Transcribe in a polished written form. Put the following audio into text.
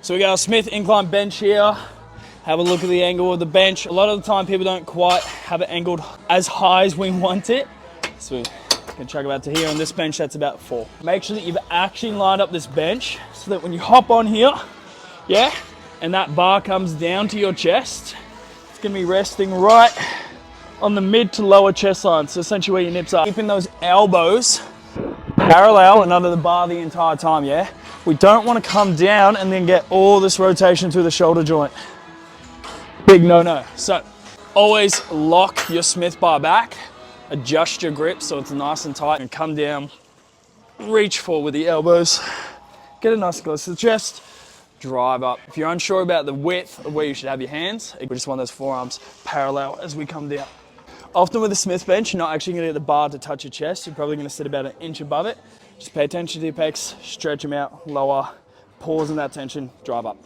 So we got our Smith incline bench here. Have a look at the angle of the bench. A lot of the time people don't quite have it angled as high as we want it. So we can chuck about to here. On this bench, that's about 4. Make sure that you've actually lined up this bench so that when you hop on here, yeah, and that bar comes down to your chest, it's gonna be resting right on the mid to lower chest line. So essentially where your nips are. Keeping those elbows parallel and under the bar the entire time, yeah? We don't want to come down and then get all this rotation through the shoulder joint. Big no-no. So always lock your Smith bar back, adjust your grip so it's nice and tight, and come down, reach forward with the elbows, get it nice and close to the chest, drive up. If you're unsure about the width of where you should have your hands, we just want those forearms parallel as we come down. Often with the Smith bench, you're not actually gonna get the bar to touch your chest. You're probably gonna sit about an inch above it. Just pay attention to your pecs, stretch them out, lower, pause in that tension, drive up.